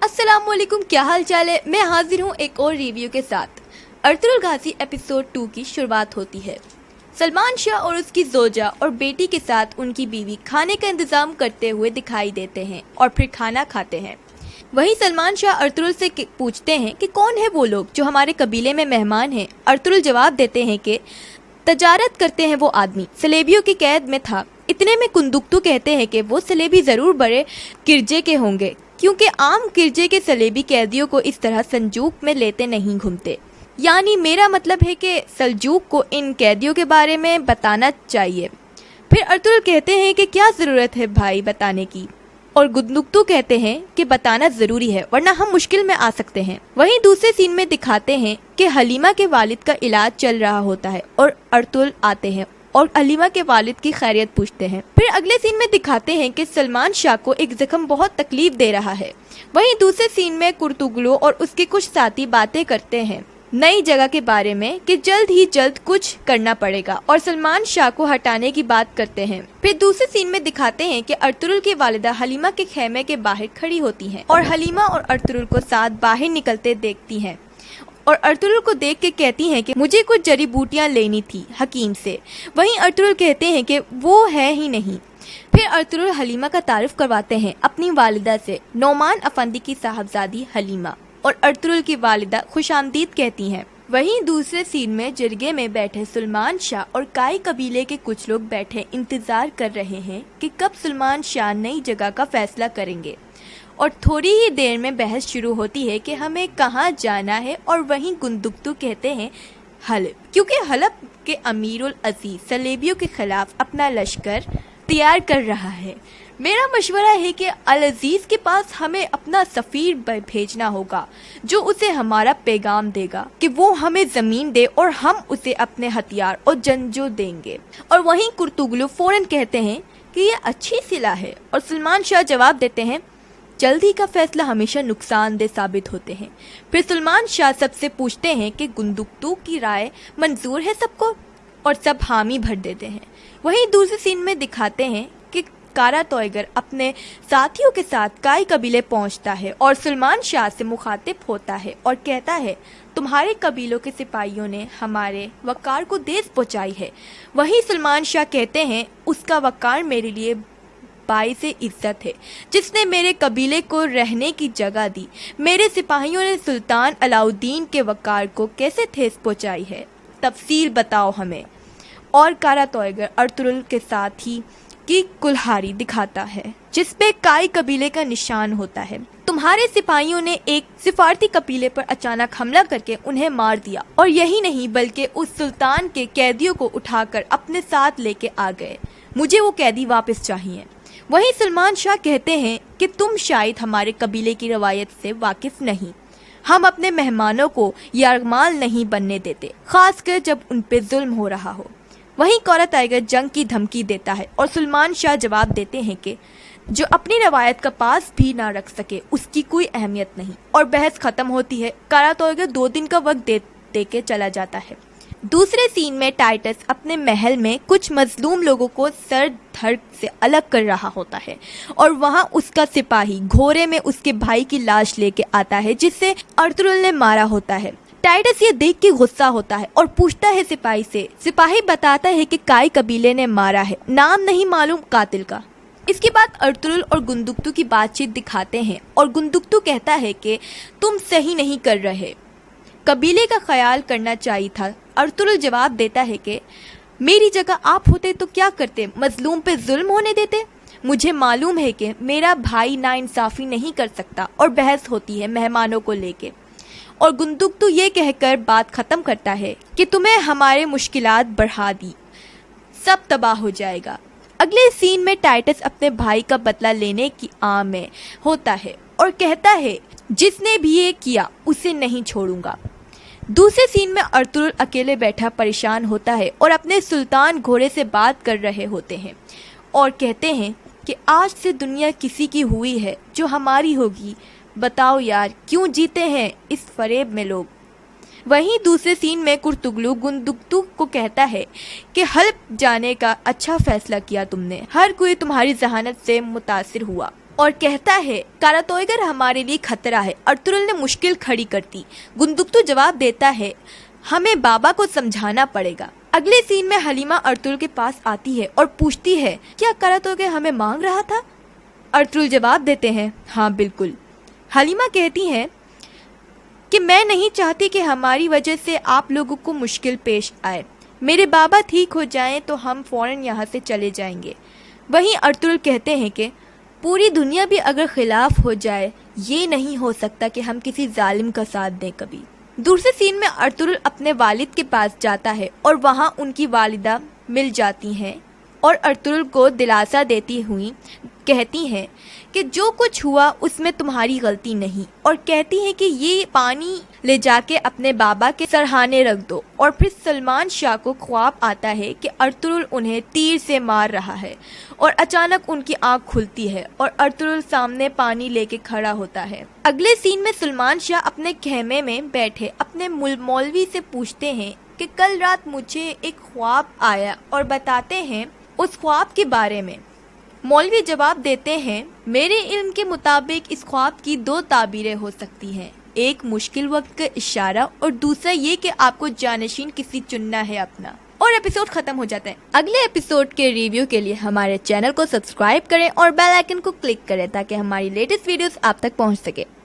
अस्सलामुअलैकुम, क्या हाल चाल है। मैं हाजिर हूँ एक और रिव्यू के साथ। अर्तुगरुल गाजी एपिसोड 2 की शुरुआत होती है। सलमान शाह और उसकी जोजा और बेटी के साथ उनकी बीवी खाने का इंतजाम करते हुए दिखाई देते हैं और फिर खाना खाते हैं। वहीं सलमान शाह अर्तुगरुल से पूछते हैं कि कौन है वो लोग जो हमारे कबीले में मेहमान हैं। अर्तुगरुल जवाब देते हैं कि तजारत करते हैं वो आदमी, सलेबियों की कैद में था। इतने में कुंदुक्तू कहते हैं कि वो सलेबी जरूर बड़े किरजे के होंगे, क्योंकि आम किरजे के सलेबी कैदियों को इस तरह संजूक में लेते नहीं घूमते। यानी मेरा मतलब है कि सल्जूक को इन कैदियों के बारे में बताना चाहिए। फिर अर्तुगरुल कहते हैं कि क्या ज़रूरत है भाई बताने की, और कुंदुक्तू कहते हैं कि बताना ज़रूरी है वरना हम मुश्किल में आ सकते हैं। वहीं दूसरे सीन में दिखाते हैं कि हलीमा के वालिद का इलाज चल रहा होता है और अर्तुगरुल आते हैं और हलीमा के वालिद की खैरियत पूछते हैं। फिर अगले सीन में दिखाते हैं कि सलमान शाह को एक जख्म बहुत तकलीफ दे रहा है। वहीं दूसरे सीन में कुर्तुगलू और उसके कुछ साथी बातें करते हैं नई जगह के बारे में कि जल्द ही जल्द कुछ करना पड़ेगा और सलमान शाह को हटाने की बात करते हैं। फिर दूसरे सीन में दिखाते हैं कि अर्तुगरुल की वालिदा हलीमा के खेमे के बाहर खड़ी होती हैं और हलीमा और अर्तुगरुल को साथ बाहर निकलते देखती हैं और अर्तुगरुल को देख के कहती हैं कि मुझे कुछ जड़ी बूटियां लेनी थी हकीम से। वहीं अर्तुगरुल कहते हैं कि वो है ही नहीं। फिर अर्तुगरुल हलीमा का तारुफ करवाते हैं अपनी वालिदा से, नौमान अफंदी की साहबजादी हलीमा, और अर्तुगरुल की वालिदा खुशामदीद कहती हैं। वहीं दूसरे सीन में जरगे में बैठे सलमान शाह और काई कबीले के कुछ लोग बैठे इंतजार कर रहे हैं कि कब सलमान शाह नई जगह का फैसला करेंगे, और थोड़ी ही देर में बहस शुरू होती है कि हमें कहाँ जाना है। और वहीं कुंदुक्तू कहते हैं हलब, क्योंकि हलब के अमीरुल अजीज सलेबियों के खिलाफ अपना लश्कर तैयार कर रहा है। मेरा मशवरा है कि अल अजीज के पास हमें अपना सफीर भेजना होगा जो उसे हमारा पैगाम देगा कि वो हमें जमीन दे और हम उसे अपने हथियार और जंजो देंगे। और वहीं कुर्तुगलू फौरन कहते हैं कि ये अच्छी सिला है, और सलमान शाह जवाब देते हैं जल्दी का फैसला हमेशा नुकसानदेह साबित होते हैं। फिर सलमान शाह सबसे पूछते हैं कि कुंदुक्तू की राय मंजूर है सबको, और सब हामी भर देते हैं। वहीं दूसरे सीन में दिखाते हैं कि कारा तोयगर अपने साथियों के साथ काई कबीले पहुंचता है और सलमान शाह से मुखातिब होता है और कहता है तुम्हारे कबीलों के सिपाहियों ने हमारे वकार को ठेस पहुंचाई है। वहीं सलमान शाह कहते हैं उसका वकार मेरे लिए बाइज़ इज्जत है, जिसने मेरे कबीले को रहने की जगह दी। मेरे सिपाहियों ने सुल्तान अलाउद्दीन के वकार को कैसे ठेस पहुंचाई है, तफसील बताओ हमें। और कारा तोयगर अर्तुगरुल के साथ ही की कुल्हाड़ी दिखाता है जिसपे काई कबीले का निशान होता है। तुम्हारे सिपाहियों ने एक सिफारती कबीले पर अचानक हमला करके उन्हें मार दिया, और यही नहीं बल्कि उस सुल्तान के कैदियों को उठाकर अपने साथ लेके आ गए। मुझे वो कैदी वापस चाहिए। वहीं सलमान शाह कहते हैं कि तुम शायद हमारे कबीले की रवायत से वाकिफ नहीं, हम अपने मेहमानों को यारमाल नहीं बनने देते, खासकर जब उन पे जुल्म हो रहा हो। वहीं कारा तोयगर जंग की धमकी देता है और सलमान शाह जवाब देते हैं कि जो अपनी रवायत का पास भी ना रख सके उसकी कोई अहमियत नहीं, और बहस खत्म होती है। कारा तोयगर 2 दिन का वक्त दे के चला जाता है। दूसरे सीन में टाइटस अपने महल में कुछ मजलूम लोगों को सर धड़ से अलग कर रहा होता है, और वहां उसका सिपाही घोड़े में उसके भाई की लाश लेके आता है जिसे अर्तुगरुल ने मारा होता है। टाइटस ये देख के गुस्सा होता है और पूछता है सिपाही से। सिपाही बताता है कि काई कबीले ने मारा है, नाम नहीं मालूम कातिल का। इसके बाद अर्तुगरुल और कुंदुक्तू की बातचीत दिखाते हैं और कुंदुक्तू कहता है कि तुम सही नहीं कर रहे, कबीले का ख्याल करना चाहिए था। अर्तुगरुल जवाब देता है कि मेरी जगह आप होते तो क्या करते, मजलूम पे जुल्म होने देते। मुझे मालूम है कि मेरा भाई नाइंसाफी नहीं कर सकता, और बहस होती है मेहमानों को लेके। और कुंदुक्तू ये कहकर बात खत्म करता है कि तुम्हें हमारे मुश्किलात बढ़ा दी, सब तबाह हो जाएगा। अगले सीन में टाइटस अपने भाई का बदला लेने की आम में होता है और कहता है जिसने भी ये किया उसे नहीं छोड़ूंगा। दूसरे सीन में अर्तुगरुल अकेले बैठा परेशान होता है और अपने सुल्तान घोड़े से बात कर रहे होते हैं और कहते हैं कि आज से दुनिया किसी की हुई है, जो हमारी होगी बताओ यार क्यों जीते हैं इस फरेब में लोग। वहीं दूसरे सीन में कुर्तुगलू गुंदुकतू को कहता है कि हल्ब जाने का अच्छा फैसला किया तुमने, हर कोई तुम्हारी जहानत से मुतासिर हुआ। और कहता है कारातोइगर हमारे लिए खतरा है। अर्तुगरुल ने मुश्किल खड़ी कर दी। गुंदुकतू जवाब देता है हमें बाबा को समझाना पड़ेगा। अगले सीन में हलीमा अर्तुगरुल के पास आती है और पूछती है क्या कारातोइगर हमें मांग रहा था। अर्तुगरुल जवाब देते हैं हाँ बिल्कुल। हलीमा कहती हैं कि मैं नहीं चाहती कि हमारी वजह से आप लोगों को मुश्किल पेश आए। मेरे बाबा ठीक हो जाएं तो हम फौरन यहाँ से चले जाएंगे। वहीं अर्तुगरुल कहते हैं कि पूरी दुनिया भी अगर खिलाफ हो जाए ये नहीं हो सकता कि हम किसी जालिम का साथ दें कभी। दूसरे सीन में अर्तुगरुल अपने वालिद के पास जाता है और वहाँ उनकी वालिदा मिल जाती हैं और अर्तुगरुल को दिलासा देती हुई कहती हैं कि जो कुछ हुआ उसमें तुम्हारी गलती नहीं, और कहती हैं कि ये पानी ले जाके अपने बाबा के सरहाने रख दो। और फिर सलमान शाह को ख्वाब आता है कि अर्तुगरुल उन्हें तीर से मार रहा है और अचानक उनकी आंख खुलती है और अर्तुगरुल सामने पानी लेके खड़ा होता है। अगले सीन में सलमान शाह अपने खेमे में बैठे अपने मौलवी से पूछते हैं कि कल रात मुझे एक ख्वाब आया और बताते हैं उस ख्वाब के बारे में। मौलवी जवाब देते हैं मेरे इल्म के मुताबिक इस ख्वाब की 2 ताबीरें हो सकती हैं, एक मुश्किल वक्त का इशारा और दूसरा ये कि आपको जानशीन किसी चुनना है अपना। और एपिसोड खत्म हो जाता है। अगले एपिसोड के रिव्यू के लिए हमारे चैनल को सब्सक्राइब करें और बेल आइकन को क्लिक करें ताकि हमारी लेटेस्ट वीडियोस आप तक पहुंच सके।